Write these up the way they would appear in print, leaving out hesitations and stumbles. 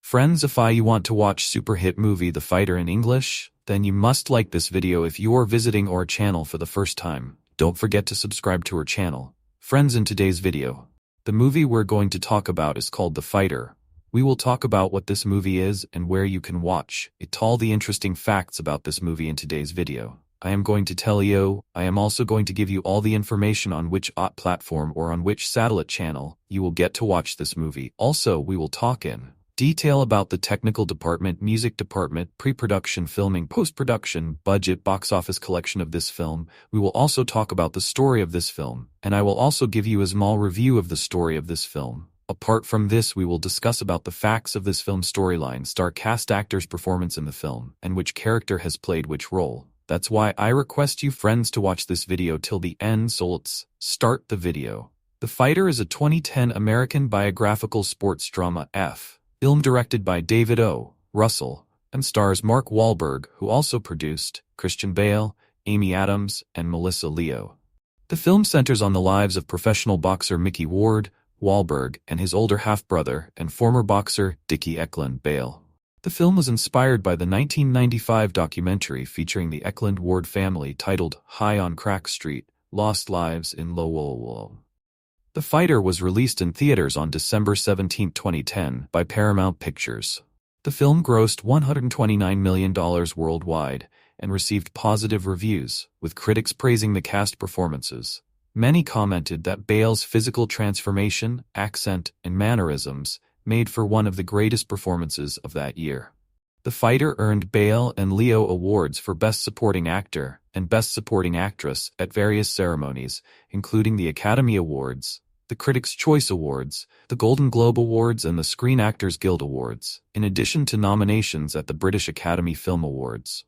Friends, if you want to watch super hit movie The Fighter in English, then you must like this video. If you're visiting our channel for the first time, don't forget to subscribe to our channel. Friends, in today's video, the movie we're going to talk about is called The Fighter. We will talk about what this movie is and where you can watch it, all the interesting facts about this movie in today's video. I am going to tell you, I am also going to give you all the information on which platform or on which satellite channel you will get to watch this movie. Also, we will talk in detail about the technical department, music department, pre-production, filming, post-production, budget, box office collection of this film. We will also talk about the story of this film, and I will also give you a small review of the story of this film. Apart from this, we will discuss about the facts of this film storyline, star cast, actors' performance in the film, and which character has played which role. That's why I request you friends to watch this video till the end, so let's start the video. The Fighter is a 2010 American biographical sports drama film directed by David O. Russell and stars Mark Wahlberg, who also produced, Christian Bale, Amy Adams, and Melissa Leo. The film centers on the lives of professional boxer Mickey Ward, Wahlberg, and his older half-brother and former boxer Dickie Eklund Bale. The film was inspired by the 1995 documentary featuring the Eklund Ward family titled High on Crack Street, Lost Lives in Lowell. The Fighter was released in theaters on December 17, 2010 by Paramount Pictures. The film grossed $129 million worldwide and received positive reviews, with critics praising the cast performances. Many commented that Bale's physical transformation, accent, and mannerisms made for one of the greatest performances of that year. The Fighter earned Bale and Leo awards for Best Supporting Actor and Best Supporting Actress at various ceremonies, including the Academy Awards, the Critics' Choice Awards, the Golden Globe Awards, and the Screen Actors Guild Awards, in addition to nominations at the British Academy Film Awards.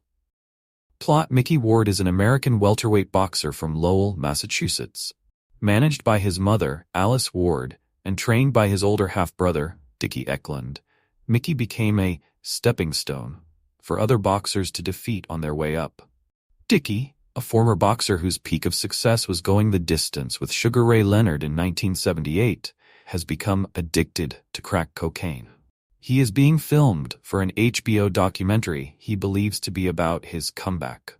Plot: Mickey Ward is an American welterweight boxer from Lowell, Massachusetts. Managed by his mother, Alice Ward, and trained by his older half-brother, Dickie Eklund, Mickey became a stepping stone for other boxers to defeat on their way up. Dickie, a former boxer whose peak of success was going the distance with Sugar Ray Leonard in 1978, has become addicted to crack cocaine. He is being filmed for an HBO documentary he believes to be about his comeback.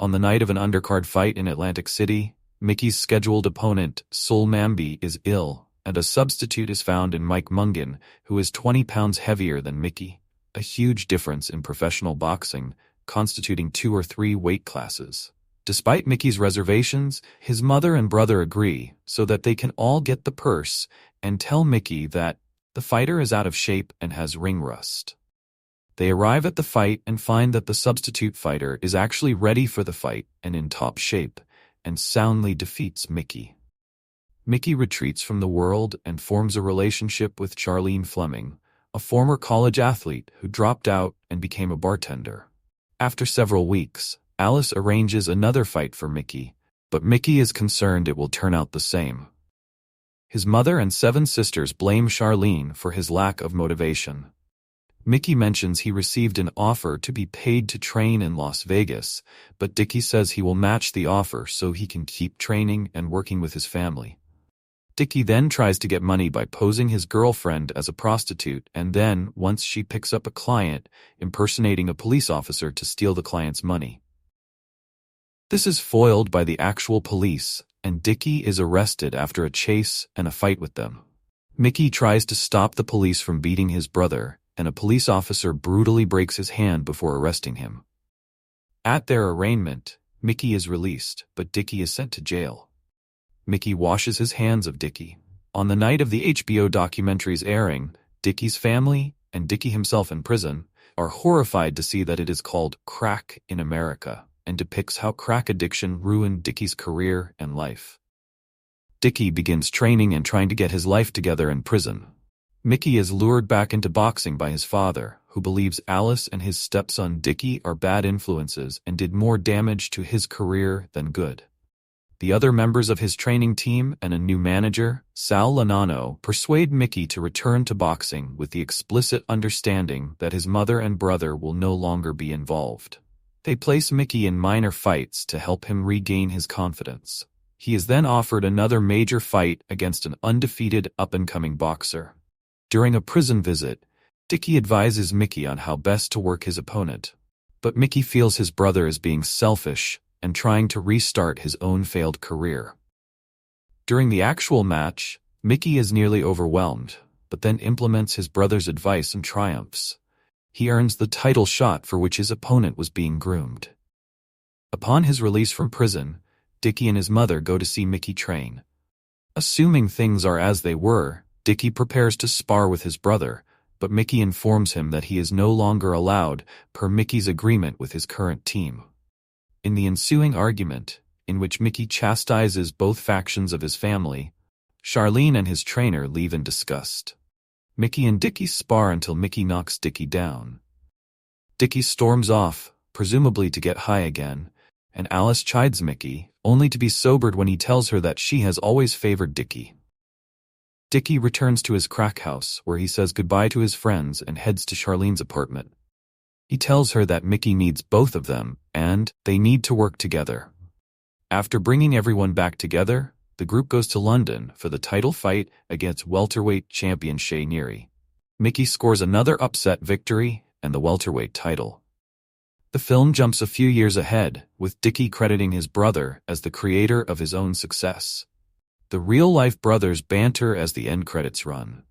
On the night of an undercard fight in Atlantic City, Mickey's scheduled opponent, Sol Mamby, is ill, and a substitute is found in Mike Mungan, who is 20 pounds heavier than Mickey, a huge difference in professional boxing, constituting 2 or 3 weight classes. Despite Mickey's reservations, his mother and brother agree so that they can all get the purse and tell Mickey that the Fighter is out of shape and has ring rust. They arrive at the fight and find that the substitute fighter is actually ready for the fight and in top shape, and soundly defeats Mickey. Mickey retreats from the world and forms a relationship with Charlene Fleming, a former college athlete who dropped out and became a bartender. After several weeks, Alice arranges another fight for Mickey, but Mickey is concerned it will turn out the same. His mother and 7 sisters blame Charlene for his lack of motivation. Mickey mentions he received an offer to be paid to train in Las Vegas, but Dickie says he will match the offer so he can keep training and working with his family. Dickie then tries to get money by posing his girlfriend as a prostitute, and then, once she picks up a client, impersonating a police officer to steal the client's money. This is foiled by the actual police, and Dickie is arrested after a chase and a fight with them. Mickey tries to stop the police from beating his brother, and a police officer brutally breaks his hand before arresting him. At their arraignment, Mickey is released, but Dickie is sent to jail. Mickey washes his hands of Dickie. On the night of the HBO documentary's airing, Dickie's family, and Dickie himself in prison, are horrified to see that it is called Crack in America, and depicts how crack addiction ruined Dickie's career and life. Dickie begins training and trying to get his life together in prison. Mickey is lured back into boxing by his father, who believes Alice and his stepson Dickie are bad influences and did more damage to his career than good. The other members of his training team and a new manager, Sal Lanano, persuade Mickey to return to boxing with the explicit understanding that his mother and brother will no longer be involved. They place Mickey in minor fights to help him regain his confidence. He is then offered another major fight against an undefeated up-and-coming boxer. During a prison visit, Dickie advises Mickey on how best to work his opponent, but Mickey feels his brother is being selfish and trying to restart his own failed career. During the actual match, Mickey is nearly overwhelmed, but then implements his brother's advice and triumphs. He earns the title shot for which his opponent was being groomed. Upon his release from prison, Dickie and his mother go to see Mickey train. Assuming things are as they were, Dickie prepares to spar with his brother, but Mickey informs him that he is no longer allowed per Mickey's agreement with his current team. In the ensuing argument, in which Mickey chastises both factions of his family, Charlene and his trainer leave in disgust. Mickey and Dickie spar until Mickey knocks Dickie down. Dickie storms off, presumably to get high again, and Alice chides Mickey, only to be sobered when he tells her that she has always favored Dickie. Dickie returns to his crack house, where he says goodbye to his friends and heads to Charlene's apartment. He tells her that Mickey needs both of them, and they need to work together. After bringing everyone back together, the group goes to London for the title fight against welterweight champion Shea Neary. Mickey scores another upset victory and the welterweight title. The film jumps a few years ahead, with Dickie crediting his brother as the creator of his own success. The real-life brothers banter as the end credits run.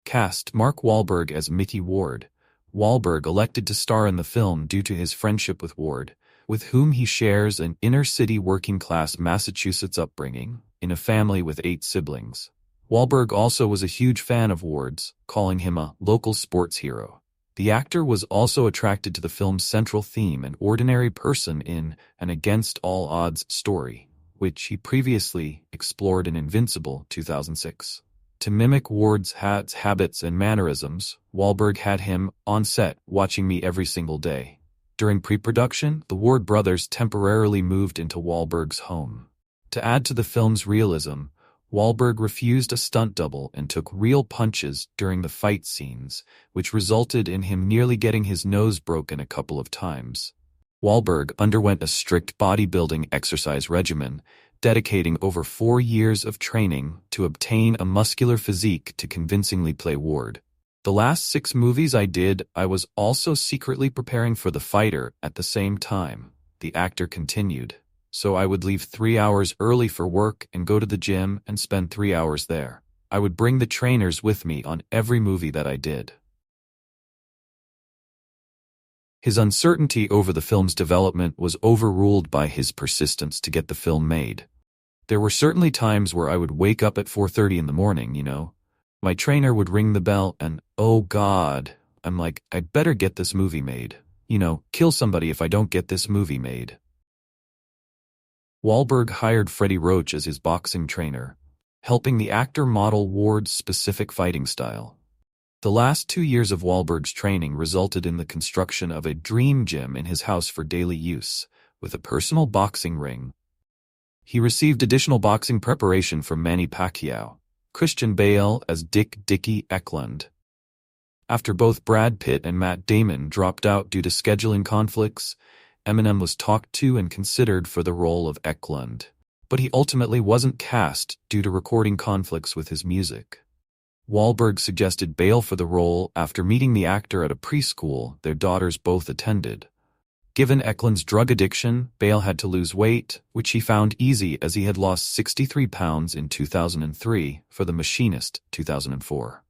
Cast Mark Wahlberg as Mickey Ward. Wahlberg elected to star in the film due to his friendship with Ward, with whom he shares an inner-city working-class Massachusetts upbringing, in a family with 8 siblings. Wahlberg also was a huge fan of Ward's, calling him a local sports hero. The actor was also attracted to the film's central theme, an ordinary person in an against-all-odds story, which he previously explored in Invincible 2006. To mimic Ward's habits and mannerisms, Wahlberg had him on set watching me every single day. During pre-production, the Ward brothers temporarily moved into Wahlberg's home. To add to the film's realism, Wahlberg refused a stunt double and took real punches during the fight scenes, which resulted in him nearly getting his nose broken a couple of times. Wahlberg underwent a strict bodybuilding exercise regimen, dedicating over 4 years of training to obtain a muscular physique to convincingly play Ward. The last 6 movies I did, I was also secretly preparing for the fighter at the same time, the actor continued. So I would leave 3 hours early for work and go to the gym and spend 3 hours there. I would bring the trainers with me on every movie that I did. His uncertainty over the film's development was overruled by his persistence to get the film made. There were certainly times where I would wake up at 4:30 in the morning, My trainer would ring the bell and, oh God, I'm like, I'd better get this movie made. Kill somebody if I don't get this movie made. Wahlberg hired Freddie Roach as his boxing trainer, helping the actor model Ward's specific fighting style. The last 2 years of Wahlberg's training resulted in the construction of a dream gym in his house for daily use, with a personal boxing ring. He received additional boxing preparation from Manny Pacquiao, Christian Bale as Dickie Eklund. After both Brad Pitt and Matt Damon dropped out due to scheduling conflicts, Eminem was talked to and considered for the role of Eklund, but he ultimately wasn't cast due to recording conflicts with his music. Wahlberg suggested Bale for the role after meeting the actor at a preschool their daughters both attended. Given Eklund's drug addiction, Bale had to lose weight, which he found easy as he had lost 63 pounds in 2003 for The Machinist 2004.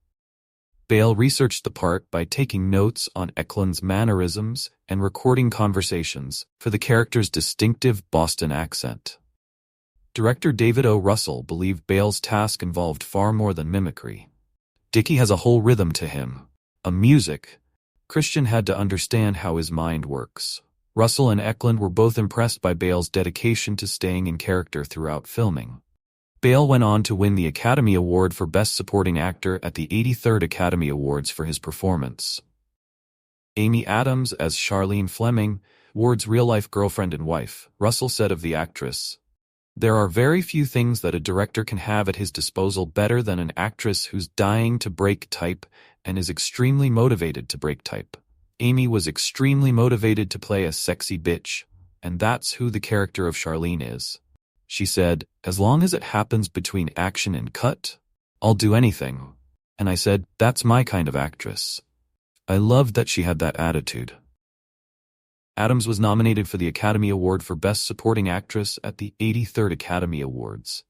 Bale researched the part by taking notes on Eklund's mannerisms and recording conversations for the character's distinctive Boston accent. Director David O. Russell believed Bale's task involved far more than mimicry. Dickie has a whole rhythm to him, a music. Christian had to understand how his mind works. Russell and Eklund were both impressed by Bale's dedication to staying in character throughout filming. Bale went on to win the Academy Award for Best Supporting Actor at the 83rd Academy Awards for his performance. Amy Adams as Charlene Fleming, Ward's real-life girlfriend and wife, Russell said of the actress, "There are very few things that a director can have at his disposal better than an actress who's dying to break type and is extremely motivated to break type. Amy was extremely motivated to play a sexy bitch, and that's who the character of Charlene is. She said, as long as it happens between action and cut, I'll do anything. And I said, that's my kind of actress. I loved that she had that attitude. Adams was nominated for the Academy Award for Best Supporting Actress at the 83rd Academy Awards.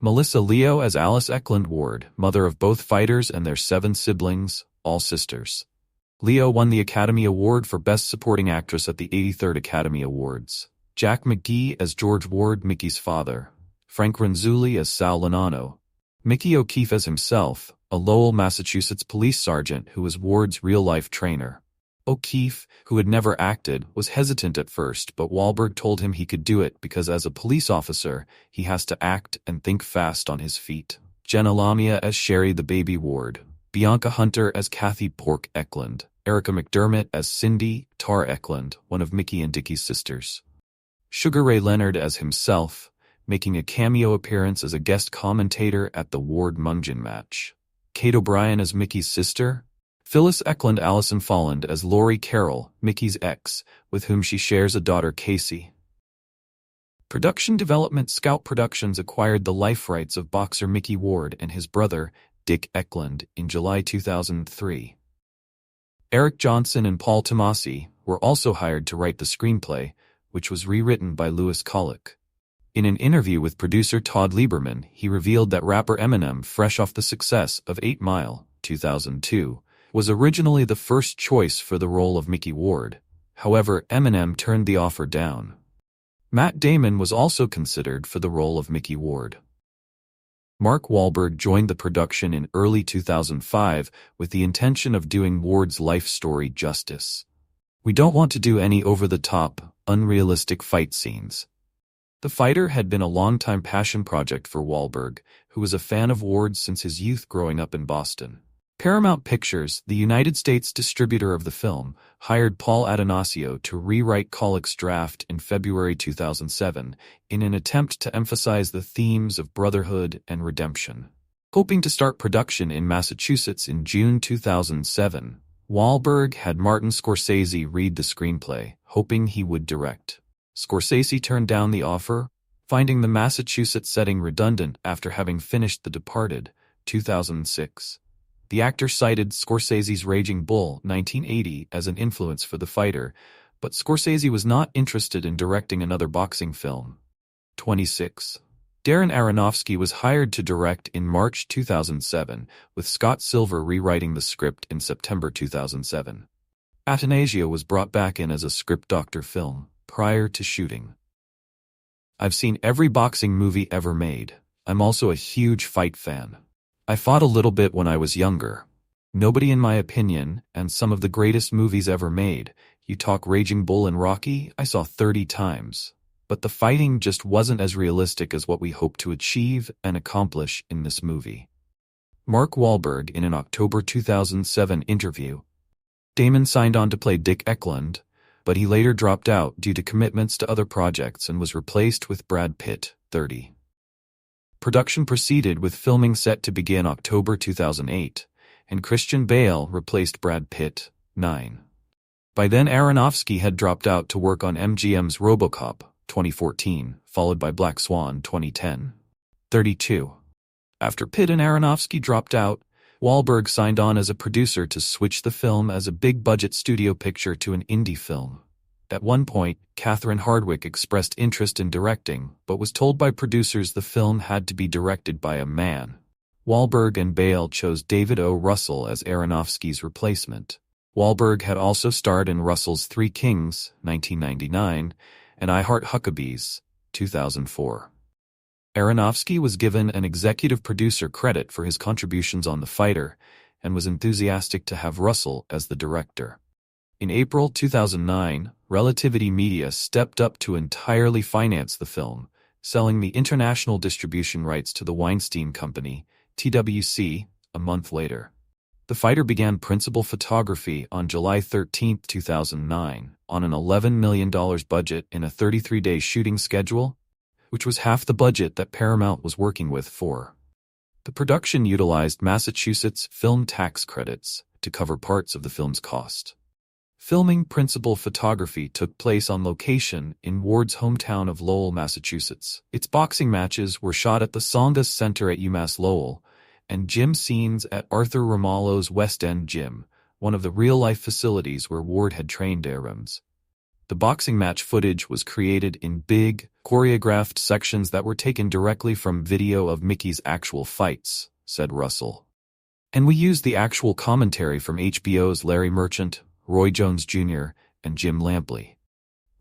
Melissa Leo as Alice Eklund Ward, mother of both fighters and their 7 siblings, all sisters. Leo won the Academy Award for Best Supporting Actress at the 83rd Academy Awards. Jack McGee as George Ward, Mickey's father. Frank Renzulli as Sal Lonano. Mickey O'Keefe as himself, a Lowell, Massachusetts police sergeant who was Ward's real-life trainer. O'Keefe, who had never acted, was hesitant at first, but Wahlberg told him he could do it because as a police officer, he has to act and think fast on his feet. Jenna Lamia as Sherry the baby Ward. Bianca Hunter as Kathy Pork Eklund. Erica McDermott as Cindy Tar Eklund, one of Mickey and Dickie's sisters. Sugar Ray Leonard as himself, making a cameo appearance as a guest commentator at the Ward-Mungin match. Kate O'Brien as Mickey's sister. Phyllis Eklund Allison Folland as Lori Carroll, Mickey's ex, with whom she shares a daughter Casey. Production development Scout Productions acquired the life rights of boxer Mickey Ward and his brother, Dick Eklund, in July 2003. Eric Johnson and Paul Tamasy were also hired to write the screenplay, which was rewritten by Lewis Collick. In an interview with producer Todd Lieberman, he revealed that rapper Eminem, fresh off the success of 8 Mile, 2002, was originally the first choice for the role of Mickey Ward. However, Eminem turned the offer down. Matt Damon was also considered for the role of Mickey Ward. Mark Wahlberg joined the production in early 2005 with the intention of doing Ward's life story justice. We don't want to do any over-the-top, unrealistic fight scenes. The fighter had been a long-time passion project for Wahlberg, who was a fan of Ward since his youth growing up in Boston. Paramount Pictures, the United States distributor of the film, hired Paul Atanasio to rewrite Collick's draft in February 2007 in an attempt to emphasize the themes of brotherhood and redemption. Hoping to start production in Massachusetts in June 2007, Wahlberg had Martin Scorsese read the screenplay, hoping he would direct. Scorsese turned down the offer, finding the Massachusetts setting redundant after having finished The Departed, 2006. The actor cited Scorsese's Raging Bull, 1980, as an influence for the fighter, but Scorsese was not interested in directing another boxing film. 26. Darren Aronofsky was hired to direct in March 2007, with Scott Silver rewriting the script in September 2007. Atanasio was brought back in as a script doctor film, prior to shooting. I've seen every boxing movie ever made. I'm also a huge fight fan. I fought a little bit when I was younger. Nobody in my opinion, and some of the greatest movies ever made, you talk Raging Bull and Rocky, I saw 30 times. But the fighting just wasn't as realistic as what we hoped to achieve and accomplish in this movie. Mark Wahlberg in an October 2007 interview. Damon signed on to play Dick Eklund, but he later dropped out due to commitments to other projects and was replaced with Brad Pitt, 30. Production proceeded with filming set to begin October 2008, and Christian Bale replaced Brad Pitt, 9. By then Aronofsky had dropped out to work on MGM's RoboCop, 2014, followed by Black Swan, 2010. 32. After Pitt and Aronofsky dropped out, Wahlberg signed on as a producer to switch the film as a big-budget studio picture to an indie film. At one point, Catherine Hardwicke expressed interest in directing, but was told by producers the film had to be directed by a man. Wahlberg and Bale chose David O. Russell as Aronofsky's replacement. Wahlberg had also starred in Russell's Three Kings, 1999, and I Heart Huckabees, 2004. Aronofsky was given an executive producer credit for his contributions on The Fighter, and was enthusiastic to have Russell as the director. In April 2009, Relativity Media stepped up to entirely finance the film, selling the international distribution rights to the Weinstein Company, TWC, a month later. The Fighter began principal photography on July 13, 2009, on an $11 million budget in a 33-day shooting schedule, which was half the budget that Paramount was working with for. The production utilized Massachusetts film tax credits to cover parts of the film's cost. Filming principal photography took place on location in Ward's hometown of Lowell, Massachusetts. Its boxing matches were shot at the Songas Center at UMass Lowell, and gym scenes at Arthur Romalo's West End Gym, one of the real-life facilities where Ward had trained Aarons. The boxing match footage was created in big, choreographed sections that were taken directly from video of Mickey's actual fights, said Russell. And we used the actual commentary from HBO's Larry Merchant, Roy Jones Jr., and Jim Lampley.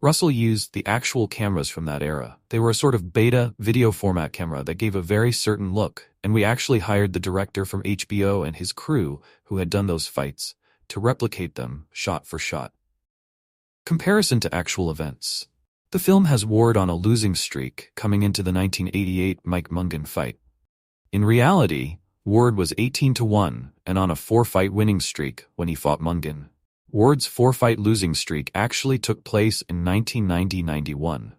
Russell used the actual cameras from that era. They were a sort of beta video format camera that gave a very certain look, and we actually hired the director from HBO and his crew, who had done those fights, to replicate them shot for shot. Comparison to actual events. The film has Ward on a losing streak coming into the 1988 Mike Mungan fight. In reality, Ward was 18-1 and on a 4-fight winning streak when he fought Mungan. Ward's 4-fight losing streak actually took place in 1990-91.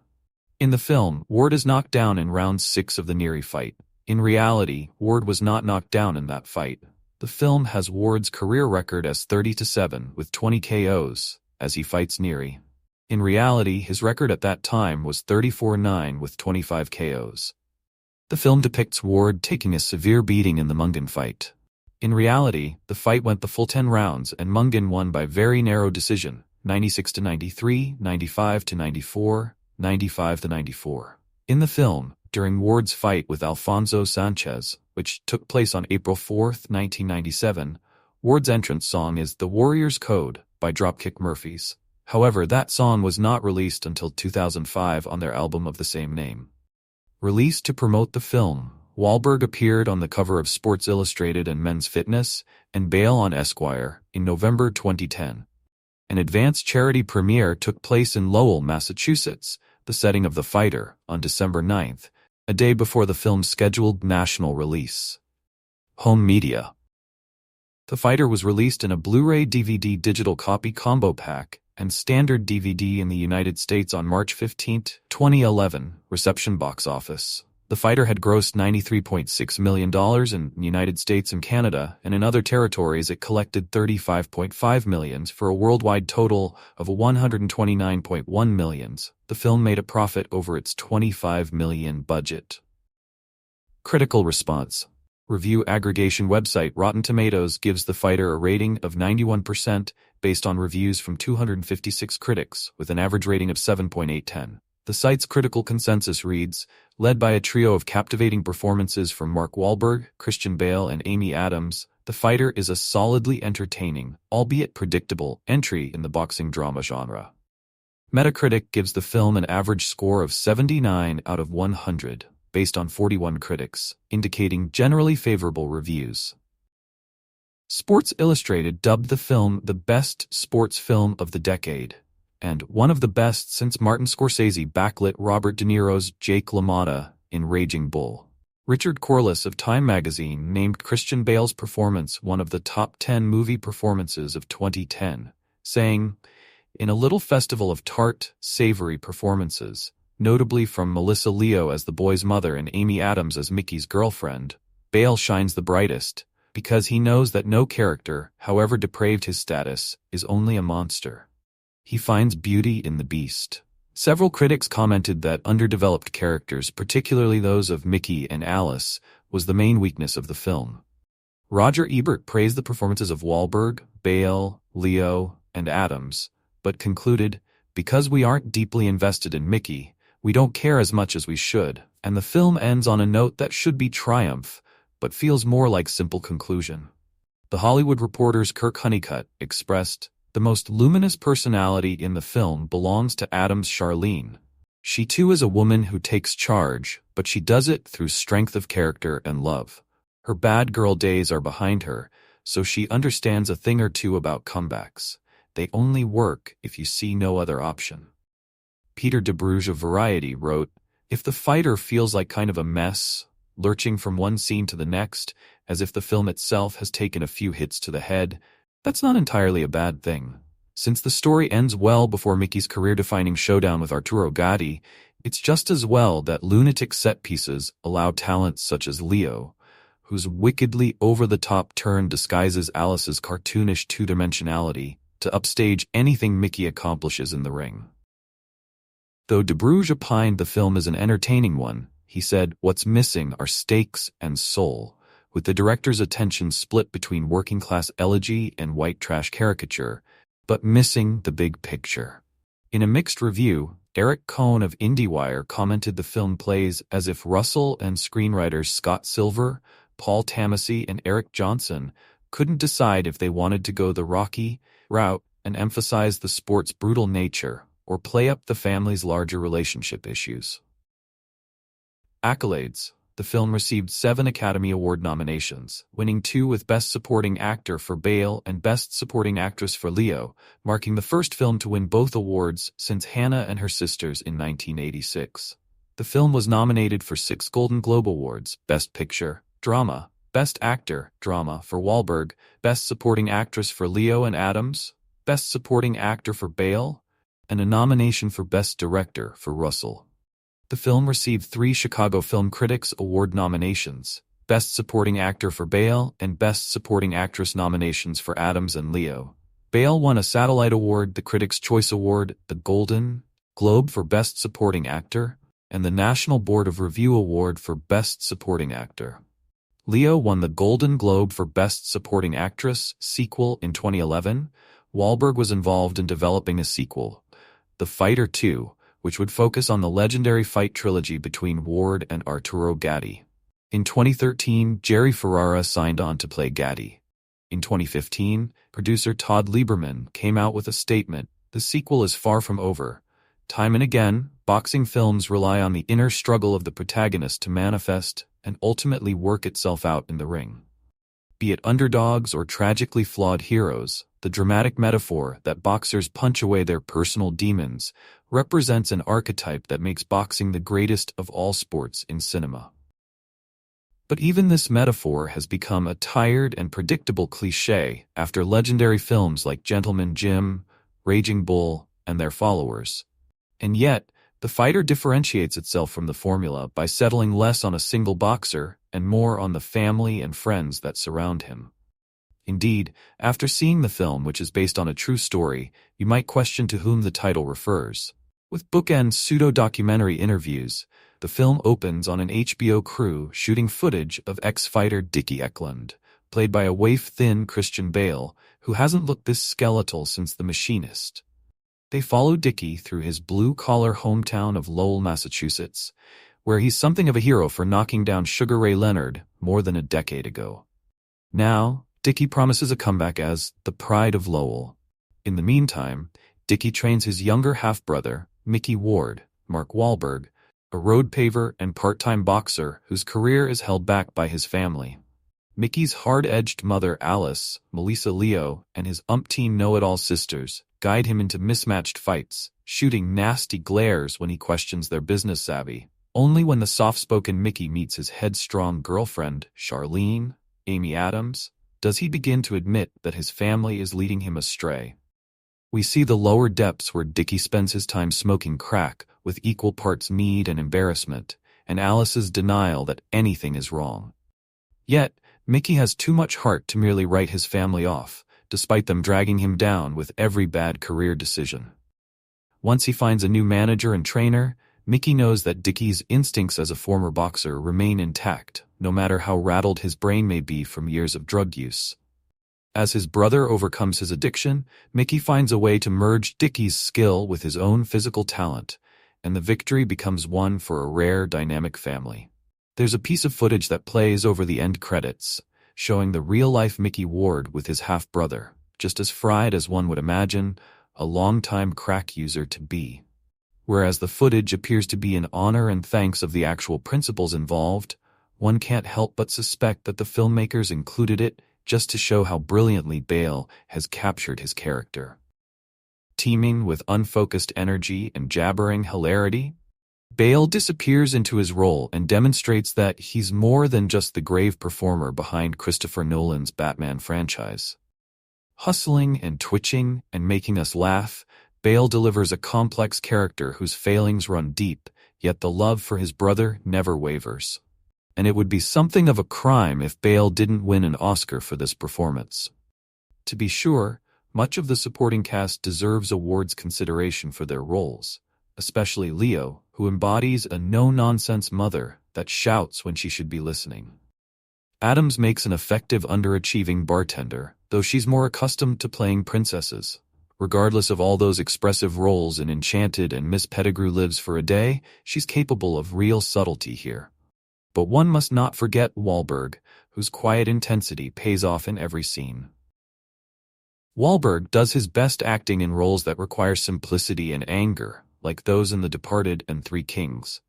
In the film, Ward is knocked down in round 6 of the Neary fight. In reality, Ward was not knocked down in that fight. The film has Ward's career record as 30-7 with 20 KOs as he fights Neary. In reality, his record at that time was 34-9 with 25 KOs. The film depicts Ward taking a severe beating in the Mungan fight. In reality, the fight went the full 10 rounds and Mungan won by very narrow decision, 96-93, 95-94, 95-94. In the film, during Ward's fight with Alfonso Sanchez, which took place on April 4, 1997, Ward's entrance song is The Warrior's Code by Dropkick Murphys. However, that song was not released until 2005 on their album of the same name. Released to promote the film, Wahlberg appeared on the cover of Sports Illustrated and Men's Fitness, and Bale on Esquire, in November 2010. An advanced charity premiere took place in Lowell, Massachusetts, the setting of The Fighter, on December 9th, a day before the film's scheduled national release. Home media. The Fighter was released in a Blu-ray DVD digital copy combo pack and standard DVD in the United States on March 15, 2011, reception box office. The Fighter had grossed $93.6 million in the United States and Canada, and in other territories it collected $35.5 million for a worldwide total of $129.1 million. The film made a profit over its $25 million budget. Critical response. Review aggregation website Rotten Tomatoes gives The Fighter a rating of 91% based on reviews from 256 critics, with an average rating of 7.810. The site's critical consensus reads, led by a trio of captivating performances from Mark Wahlberg, Christian Bale, and Amy Adams, The Fighter is a solidly entertaining, albeit predictable, entry in the boxing drama genre. Metacritic gives the film an average score of 79 out of 100, based on 41 critics, indicating generally favorable reviews. Sports Illustrated dubbed the film the best sports film of the decade, and one of the best since Martin Scorsese backlit Robert De Niro's Jake LaMotta in Raging Bull. Richard Corliss of Time magazine named Christian Bale's performance one of the top 10 movie performances of 2010, saying, "In a little festival of tart, savory performances, notably from Melissa Leo as the boy's mother and Amy Adams as Mickey's girlfriend, Bale shines the brightest, because he knows that no character, however depraved his status, is only a monster. He finds beauty in the beast." Several critics commented that underdeveloped characters, particularly those of Mickey and Alice, was the main weakness of the film. Roger Ebert praised the performances of Wahlberg, Bale, Leo, and Adams, but concluded, "Because we aren't deeply invested in Mickey, we don't care as much as we should, and the film ends on a note that should be triumph, but feels more like simple conclusion." The Hollywood Reporter's Kirk Honeycutt expressed, "The most luminous personality in the film belongs to Adams' Charlene. She too is a woman who takes charge, but she does it through strength of character and love. Her bad girl days are behind her, so she understands a thing or two about comebacks. They only work if you see no other option." Peter DeBruge of Variety wrote, "If The Fighter feels like kind of a mess, lurching from one scene to the next, as if the film itself has taken a few hits to the head, that's not entirely a bad thing. Since the story ends well before Mickey's career-defining showdown with Arturo Gatti, it's just as well that lunatic set pieces allow talents such as Leo, whose wickedly over-the-top turn disguises Alice's cartoonish two-dimensionality, to upstage anything Mickey accomplishes in the ring." Though DeBruge opined the film is an entertaining one, he said, "What's missing are stakes and soul, with the director's attention split between working-class elegy and white trash caricature, but missing the big picture. In a mixed review, Eric Cohn of IndieWire commented the film plays as if Russell and screenwriters Scott Silver, Paul Tamasy, and Eric Johnson couldn't decide if they wanted to go the Rocky route and emphasize the sport's brutal nature or play up the family's larger relationship issues. Accolades. The film received 7 Academy Award nominations, winning 2 with Best Supporting Actor for Bale and Best Supporting Actress for Leo, marking the first film to win both awards since Hannah and Her Sisters in 1986. The film was nominated for 6 Golden Globe Awards: Best Picture, Drama, Best Actor, Drama for Wahlberg, Best Supporting Actress for Leo and Adams, Best Supporting Actor for Bale, and a nomination for Best Director for Russell. The film received 3 Chicago Film Critics Award nominations, Best Supporting Actor for Bale and Best Supporting Actress nominations for Adams and Leo. Bale won a Satellite Award, the Critics' Choice Award, the Golden Globe for Best Supporting Actor, and the National Board of Review Award for Best Supporting Actor. Leo won the Golden Globe for Best Supporting Actress sequel in 2011. Wahlberg was involved in developing a sequel, The Fighter 2, which would focus on the legendary fight trilogy between Ward and Arturo Gatti. In 2013, Jerry Ferrara signed on to play Gatti. In 2015, producer Todd Lieberman came out with a statement: "The sequel is far from over. Time and again, boxing films rely on the inner struggle of the protagonist to manifest and ultimately work itself out in the ring. Be it underdogs or tragically flawed heroes, the dramatic metaphor that boxers punch away their personal demons represents an archetype that makes boxing the greatest of all sports in cinema." But even this metaphor has become a tired and predictable cliché after legendary films like Gentleman Jim, Raging Bull, and their followers. And yet, The Fighter differentiates itself from the formula by settling less on a single boxer and more on the family and friends that surround him. Indeed, after seeing the film, which is based on a true story, you might question to whom the title refers. With bookend pseudo-documentary interviews, the film opens on an HBO crew shooting footage of ex-fighter Dickie Eklund, played by a waif-thin Christian Bale, who hasn't looked this skeletal since The Machinist. They follow Dickie through his blue-collar hometown of Lowell, Massachusetts, where he's something of a hero for knocking down Sugar Ray Leonard more than a decade ago. Now, Dickie promises a comeback as the pride of Lowell. In the meantime, Dickie trains his younger half-brother, Mickey Ward, Mark Wahlberg, a road paver and part-time boxer whose career is held back by his family. Mickey's hard-edged mother Alice, Melissa Leo, and his umpteen know-it-all sisters guide him into mismatched fights, shooting nasty glares when he questions their business savvy. Only when the soft-spoken Mickey meets his headstrong girlfriend, Charlene, Amy Adams, does he begin to admit that his family is leading him astray. We see the lower depths where Dickie spends his time smoking crack with equal parts need and embarrassment, and Alice's denial that anything is wrong. Yet, Mickey has too much heart to merely write his family off, despite them dragging him down with every bad career decision. Once he finds a new manager and trainer, Mickey knows that Dickie's instincts as a former boxer remain intact, no matter how rattled his brain may be from years of drug use. As his brother overcomes his addiction, Mickey finds a way to merge Dickie's skill with his own physical talent, and the victory becomes one for a rare, dynamic family. There's a piece of footage that plays over the end credits, showing the real-life Mickey Ward with his half-brother, just as fried as one would imagine a long-time crack user to be. Whereas the footage appears to be in honor and thanks of the actual principals involved, one can't help but suspect that the filmmakers included it just to show how brilliantly Bale has captured his character. Teeming with unfocused energy and jabbering hilarity, Bale disappears into his role and demonstrates that he's more than just the grave performer behind Christopher Nolan's Batman franchise. Hustling and twitching and making us laugh, Bale delivers a complex character whose failings run deep, yet the love for his brother never wavers. And it would be something of a crime if Bale didn't win an Oscar for this performance. To be sure, much of the supporting cast deserves awards consideration for their roles, especially Leo, who embodies a no-nonsense mother that shouts when she should be listening. Adams makes an effective underachieving bartender, though she's more accustomed to playing princesses. Regardless of all those expressive roles in Enchanted and Miss Pettigrew Lives for a Day, she's capable of real subtlety here. But one must not forget Wahlberg, whose quiet intensity pays off in every scene. Wahlberg does his best acting in roles that require simplicity and anger, like those in The Departed and Three Kings.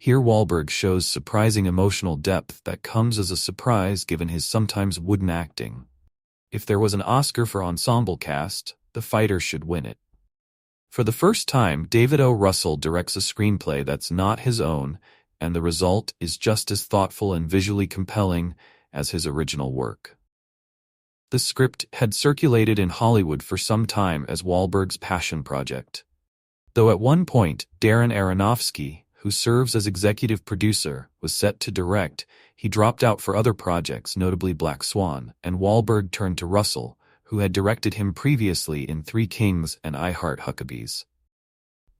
Here Wahlberg shows surprising emotional depth that comes as a surprise given his sometimes wooden acting. If there was an Oscar for ensemble cast, The Fighter should win it. For the first time, David O. Russell directs a screenplay that's not his own, and the result is just as thoughtful and visually compelling as his original work. The script had circulated in Hollywood for some time as Wahlberg's passion project. Though at one point, Darren Aronofsky, who serves as executive producer, was set to direct, he dropped out for other projects, notably Black Swan, and Wahlberg turned to Russell, who had directed him previously in Three Kings and I Heart Huckabees.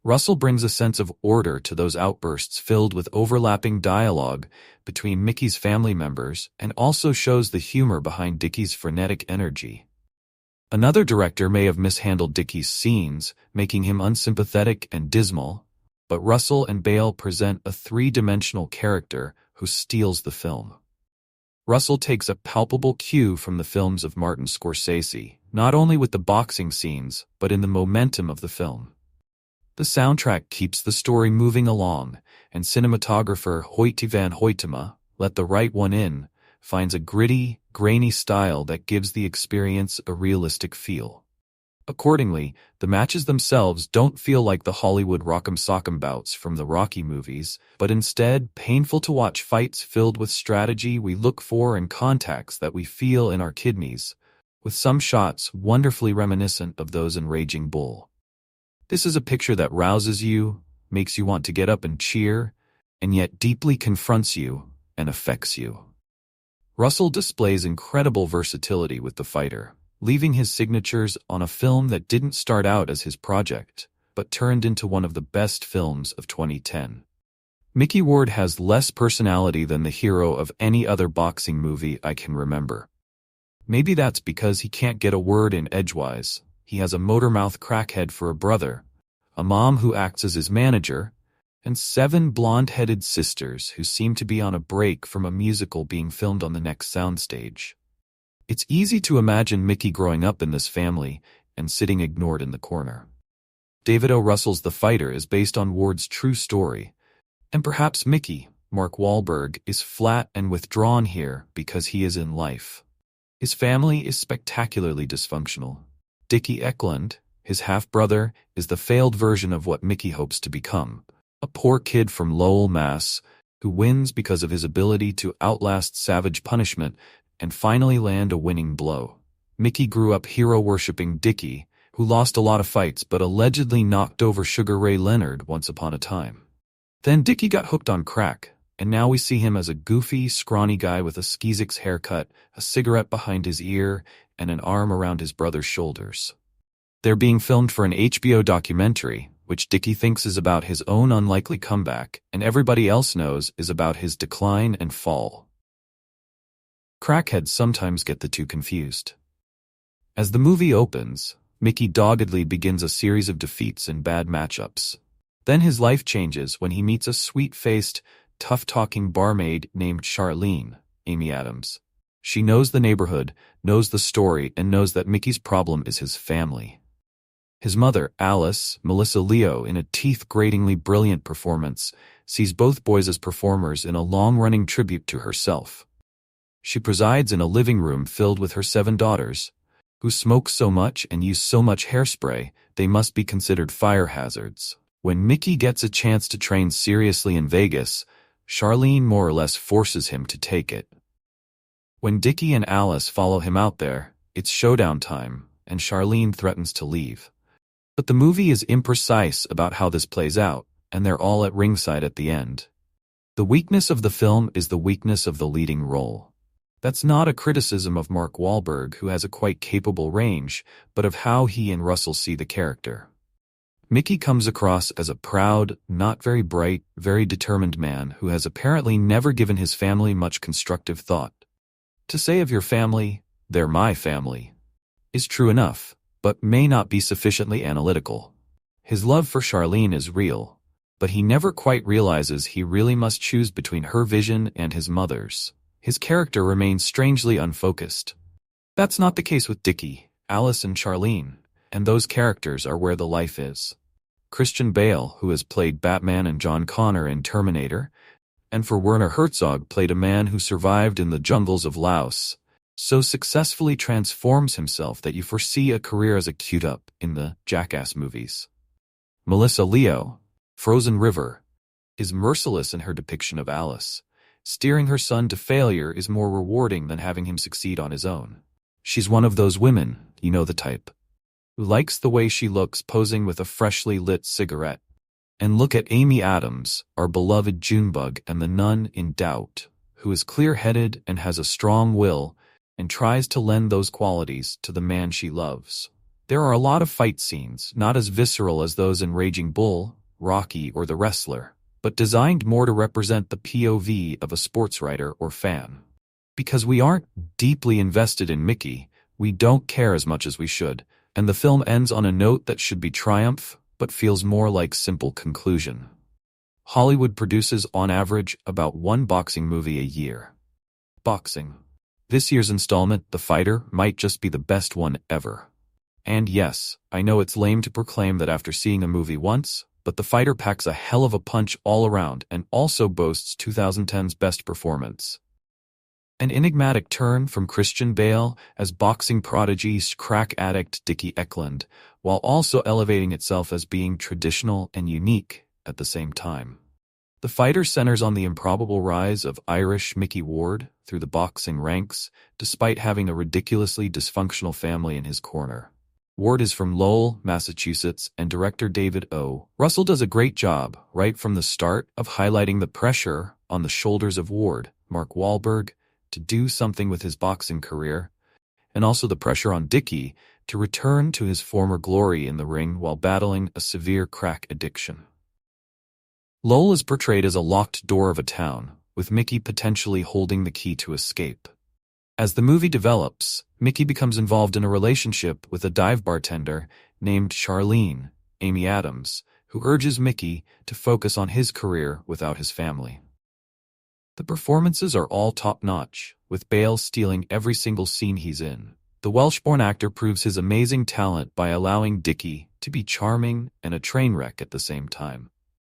Russell brings a sense of order to those outbursts filled with overlapping dialogue between Mickey's family members and also shows the humor behind Dickie's frenetic energy. Another director may have mishandled Dickie's scenes, making him unsympathetic and dismal, but Russell and Bale present a three-dimensional character who steals the film. Russell takes a palpable cue from the films of Martin Scorsese, not only with the boxing scenes, but in the momentum of the film. The soundtrack keeps the story moving along, and cinematographer Hoyte van Hoytema, Let the Right One In, finds a gritty, grainy style that gives the experience a realistic feel. Accordingly, the matches themselves don't feel like the Hollywood rock'em sock'em bouts from the Rocky movies, but instead painful to watch fights filled with strategy we look for and contacts that we feel in our kidneys, with some shots wonderfully reminiscent of those in Raging Bull. This is a picture that rouses you, makes you want to get up and cheer, and yet deeply confronts you and affects you. Russell displays incredible versatility with The Fighter, leaving his signatures on a film that didn't start out as his project, but turned into one of the best films of 2010. Mickey Ward has less personality than the hero of any other boxing movie I can remember. Maybe that's because he can't get a word in edgewise. He has a motor-mouth crackhead for a brother, a mom who acts as his manager, and 7 blonde-headed sisters who seem to be on a break from a musical being filmed on the next soundstage. It's easy to imagine Mickey growing up in this family and sitting ignored in the corner. David O. Russell's The Fighter is based on Ward's true story, and perhaps Mickey, Mark Wahlberg, is flat and withdrawn here because he is in life. His family is spectacularly dysfunctional. Dickie Eklund, his half-brother, is the failed version of what Mickey hopes to become, a poor kid from Lowell, Mass., who wins because of his ability to outlast savage punishment and finally land a winning blow. Mickey grew up hero-worshipping Dickie, who lost a lot of fights but allegedly knocked over Sugar Ray Leonard once upon a time. Then Dickie got hooked on crack, and now we see him as a goofy, scrawny guy with a skeezix haircut, a cigarette behind his ear, and an arm around his brother's shoulders. They're being filmed for an HBO documentary, which Dickie thinks is about his own unlikely comeback, and everybody else knows is about his decline and fall. Crackheads sometimes get the two confused. As the movie opens, Mickey doggedly begins a series of defeats and bad matchups. Then his life changes when he meets a sweet-faced, tough-talking barmaid named Charlene, Amy Adams. She knows the neighborhood, knows the story, and knows that Mickey's problem is his family. His mother, Alice, Melissa Leo, in a teeth-gratingly brilliant performance, sees both boys as performers in a long-running tribute to herself. She presides in a living room filled with her 7 daughters, who smoke so much and use so much hairspray, they must be considered fire hazards. When Mickey gets a chance to train seriously in Vegas, Charlene more or less forces him to take it. When Dickie and Alice follow him out there, it's showdown time, and Charlene threatens to leave. But the movie is imprecise about how this plays out, and they're all at ringside at the end. The weakness of the film is the weakness of the leading role. That's not a criticism of Mark Wahlberg, who has a quite capable range, but of how he and Russell see the character. Mickey comes across as a proud, not very bright, very determined man who has apparently never given his family much constructive thought. To say of your family, "They're my family," is true enough, but may not be sufficiently analytical. His love for Charlene is real, but he never quite realizes he really must choose between her vision and his mother's. His character remains strangely unfocused. That's not the case with Dickie, Alice, and Charlene, and those characters are where the life is. Christian Bale, who has played Batman and John Connor in Terminator, and for Werner Herzog played a man who survived in the jungles of Laos, so successfully transforms himself that you foresee a career as a cute-up in the Jackass movies. Melissa Leo, Frozen River, is merciless in her depiction of Alice. Steering her son to failure is more rewarding than having him succeed on his own. She's one of those women, you know the type, who likes the way she looks posing with a freshly lit cigarette. And look at Amy Adams, our beloved Junebug and the nun in Doubt, who is clear-headed and has a strong will and tries to lend those qualities to the man she loves. There are a lot of fight scenes, not as visceral as those in Raging Bull, Rocky, or The Wrestler, but designed more to represent the POV of a sports writer or fan. Because we aren't deeply invested in Mickey, we don't care as much as we should, and the film ends on a note that should be triumph, but feels more like simple conclusion. Hollywood produces, on average, about one boxing movie a year. Boxing. This year's installment, The Fighter, might just be the best one ever. And yes, I know it's lame to proclaim that after seeing a movie once, but The Fighter packs a hell of a punch all around and also boasts 2010's best performance. An enigmatic turn from Christian Bale as boxing prodigy crack addict Dickie Eklund, while also elevating itself as being traditional and unique at the same time. The Fighter centers on the improbable rise of Irish Mickey Ward through the boxing ranks, despite having a ridiculously dysfunctional family in his corner. Ward is from Lowell, Massachusetts, and director David O. Russell does a great job, right from the start, of highlighting the pressure on the shoulders of Ward, Mark Wahlberg, to do something with his boxing career, and also the pressure on Dickie to return to his former glory in the ring while battling a severe crack addiction. Lowell is portrayed as a locked door of a town, with Mickey potentially holding the key to escape. As the movie develops, Mickey becomes involved in a relationship with a dive bartender named Charlene, Amy Adams, who urges Mickey to focus on his career without his family. The performances are all top-notch, with Bale stealing every single scene he's in. The Welsh-born actor proves his amazing talent by allowing Dickie to be charming and a train wreck at the same time.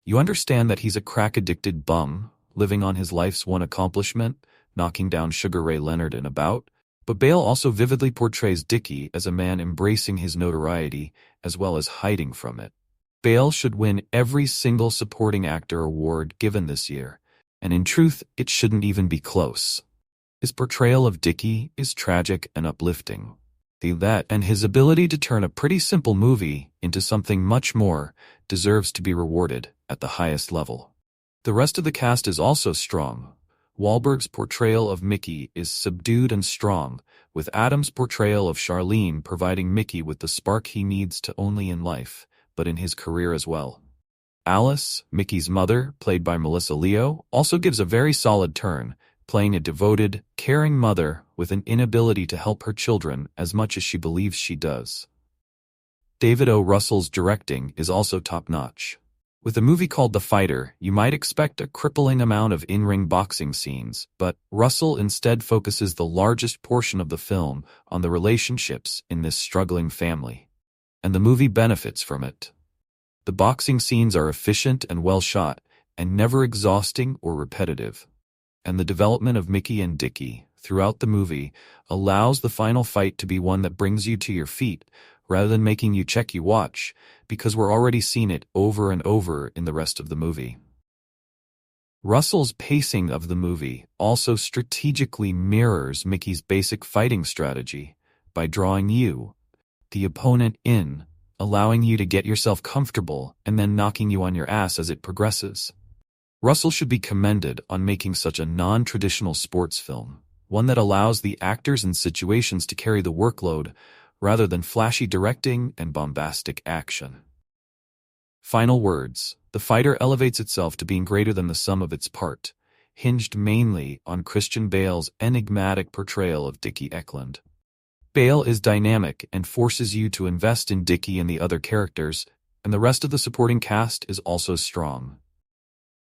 You understand that he's a crack-addicted bum, living on his life's one accomplishment, knocking down Sugar Ray Leonard in a bout, but Bale also vividly portrays Dickie as a man embracing his notoriety as well as hiding from it. Bale should win every single supporting actor award given this year, and in truth, it shouldn't even be close. His portrayal of Dickie is tragic and uplifting. That and his ability to turn a pretty simple movie into something much more deserves to be rewarded at the highest level. The rest of the cast is also strong. Wahlberg's portrayal of Mickey is subdued and strong, with Adams' portrayal of Charlene providing Mickey with the spark he needs to only in life, but in his career as well. Alice, Mickey's mother, played by Melissa Leo, also gives a very solid turn, playing a devoted, caring mother with an inability to help her children as much as she believes she does. David O. Russell's directing is also top-notch. With a movie called The Fighter, you might expect a crippling amount of in-ring boxing scenes, but Russell instead focuses the largest portion of the film on the relationships in this struggling family. And the movie benefits from it. The boxing scenes are efficient and well shot, and never exhausting or repetitive. And the development of Mickey and Dickie throughout the movie allows the final fight to be one that brings you to your feet, rather than making you check your watch, because we're already seeing it over and over in the rest of the movie. Russell's pacing of the movie also strategically mirrors Mickey's basic fighting strategy by drawing you, the opponent, in, allowing you to get yourself comfortable and then knocking you on your ass as it progresses. Russell should be commended on making such a non-traditional sports film, one that allows the actors and situations to carry the workload rather than flashy directing and bombastic action. Final words. The Fighter elevates itself to being greater than the sum of its part. hinged mainly on Christian Bale's enigmatic portrayal of Dickie Eklund. Bale is dynamic and forces you to invest in Dickie and the other characters, and the rest of the supporting cast is also strong.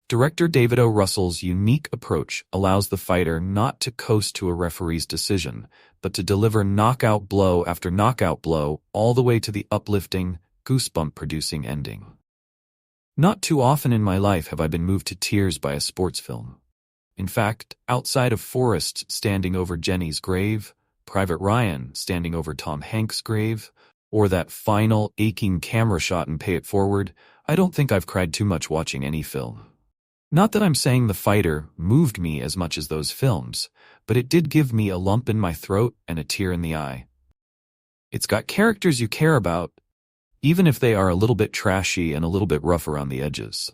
Director David O. Russell's unique approach allows the fighter not to coast to a referee's decision, but to deliver knockout blow after knockout blow all the way to the uplifting, goosebump-producing ending. Not too often in my life have I been moved to tears by a sports film. In fact, outside of Forrest standing over Jenny's grave, Private Ryan standing over Tom Hanks' grave, or that final aching camera shot in Pay It Forward, I don't think I've cried too much watching any film. Not that I'm saying The Fighter moved me as much as those films, but it did give me a lump in my throat and a tear in the eye. It's got characters you care about, even if they are a little bit trashy and a little bit rough around the edges.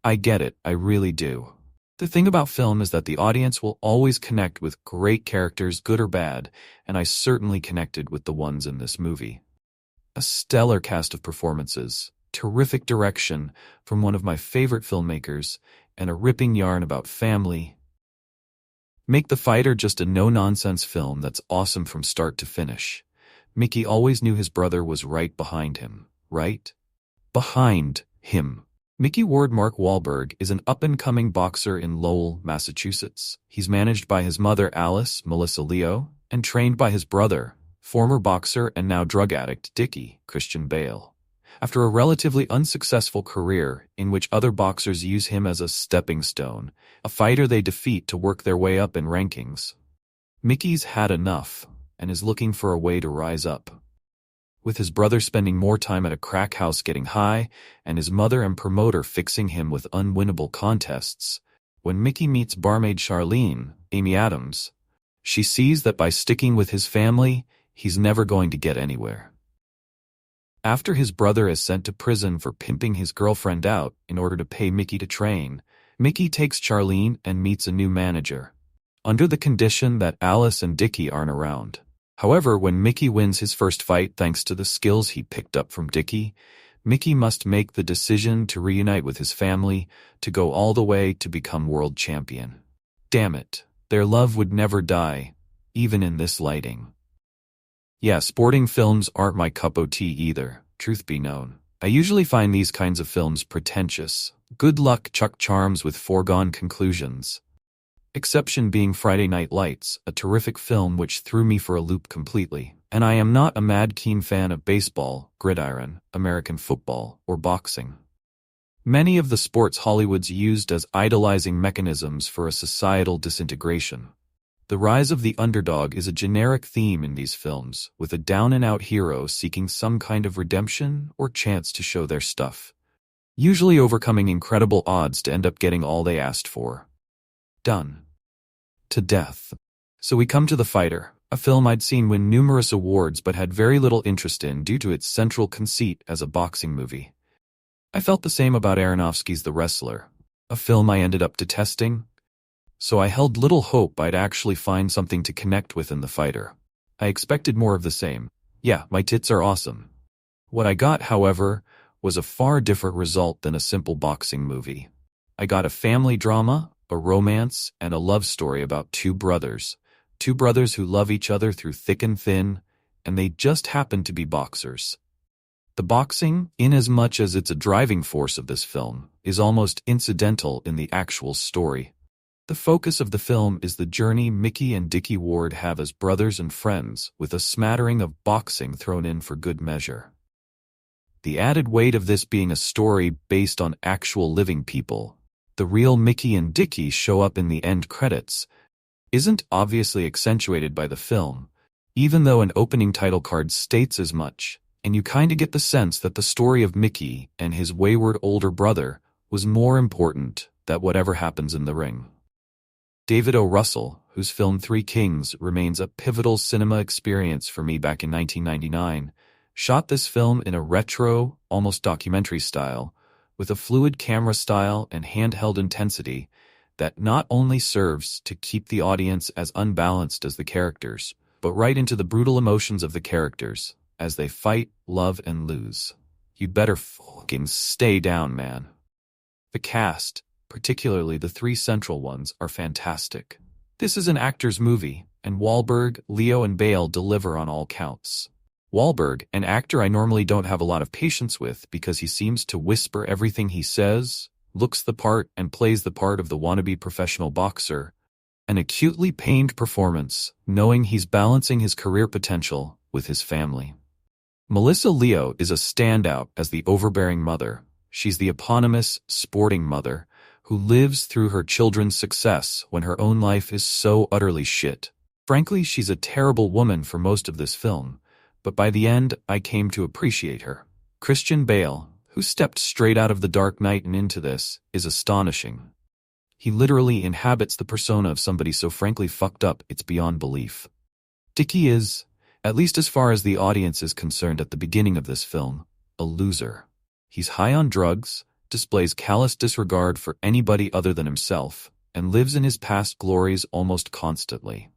I get it, I really do. The thing about film is that the audience will always connect with great characters, good or bad, and I certainly connected with the ones in this movie. A stellar cast of performances, terrific direction from one of my favorite filmmakers, and a ripping yarn about family. Make The Fighter just a no-nonsense film that's awesome from start to finish. Mickey always knew his brother was right behind him. Right? Behind him. Mickey Ward Mark Wahlberg is an up-and-coming boxer in Lowell, Massachusetts. He's managed by his mother Alice, Melissa Leo, and trained by his brother, former boxer and now drug addict Dickie, Christian Bale. After a relatively unsuccessful career in which other boxers use him as a stepping stone, a fighter they defeat to work their way up in rankings, Mickey's had enough and is looking for a way to rise up. With his brother spending more time at a crack house getting high, and his mother and promoter fixing him with unwinnable contests, when Mickey meets barmaid Charlene, Amy Adams, she sees that by sticking with his family, he's never going to get anywhere. After his brother is sent to prison for pimping his girlfriend out in order to pay Mickey to train, Mickey takes Charlene and meets a new manager, under the condition that Alice and Dickie aren't around. However, when Mickey wins his first fight thanks to the skills he picked up from Dickie, Mickey must make the decision to reunite with his family to go all the way to become world champion. Damn it, their love would never die, even in this lighting. Yeah, sporting films aren't my cup of tea either, truth be known. I usually find these kinds of films pretentious. Good luck Chuck Charms with foregone conclusions. Exception being Friday Night Lights, a terrific film which threw me for a loop completely. And I am not a mad keen fan of baseball, gridiron, American football, or boxing. Many of the sports Hollywood's used as idolizing mechanisms for a societal disintegration. The rise of the underdog is a generic theme in these films, with a down-and-out hero seeking some kind of redemption or chance to show their stuff, usually overcoming incredible odds to end up getting all they asked for. Done. To death. So we come to The Fighter, a film I'd seen win numerous awards but had very little interest in due to its central conceit as a boxing movie. I felt the same about Aronofsky's The Wrestler, a film I ended up detesting, so I held little hope I'd actually find something to connect with in The Fighter. I expected more of the same. Yeah, my tits are awesome. What I got, however, was a far different result than a simple boxing movie. I got a family drama, a romance, and a love story about two brothers who love each other through thick and thin, and they just happen to be boxers. The boxing, inasmuch as it's a driving force of this film, is almost incidental in the actual story. The focus of the film is the journey Mickey and Dickie Ward have as brothers and friends, with a smattering of boxing thrown in for good measure. The added weight of this being a story based on actual living people, the real Mickey and Dickie show up in the end credits, isn't obviously accentuated by the film, even though an opening title card states as much, and you kinda get the sense that the story of Mickey and his wayward older brother was more important than whatever happens in the ring. David O. Russell, whose film Three Kings remains a pivotal cinema experience for me back in 1999, shot this film in a retro, almost documentary style, with a fluid camera style and handheld intensity that not only serves to keep the audience as unbalanced as the characters, but right into the brutal emotions of the characters as they fight, love, and lose. You'd better fucking stay down, man. The cast, particularly the three central ones, are fantastic. This is an actor's movie, and Wahlberg, Leo, and Bale deliver on all counts. Wahlberg, an actor I normally don't have a lot of patience with because he seems to whisper everything he says, looks the part, and plays the part of the wannabe professional boxer. An acutely pained performance, knowing he's balancing his career potential with his family. Melissa Leo is a standout as the overbearing mother. She's the eponymous, sporting mother who lives through her children's success when her own life is so utterly shit. Frankly, she's a terrible woman for most of this film, but by the end, I came to appreciate her. Christian Bale, who stepped straight out of The Dark Knight and into this, is astonishing. He literally inhabits the persona of somebody so frankly fucked up it's beyond belief. Dickie is, at least as far as the audience is concerned at the beginning of this film, a loser. He's high on drugs, displays callous disregard for anybody other than himself, and lives in his past glories almost constantly.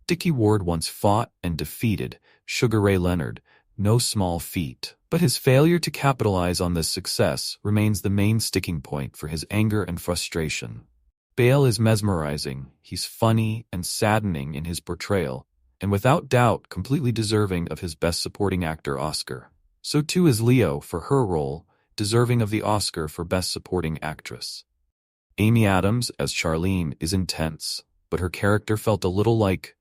Dickie Ward once fought and defeated Sugar Ray Leonard, no small feat, but his failure to capitalize on this success remains the main sticking point for his anger and frustration. Bale is mesmerizing, he's funny and saddening in his portrayal, and without doubt completely deserving of his Best Supporting Actor Oscar. So too is Leo for her role, deserving of the Oscar for Best Supporting Actress. Amy Adams as Charlene is intense, but her character felt a little like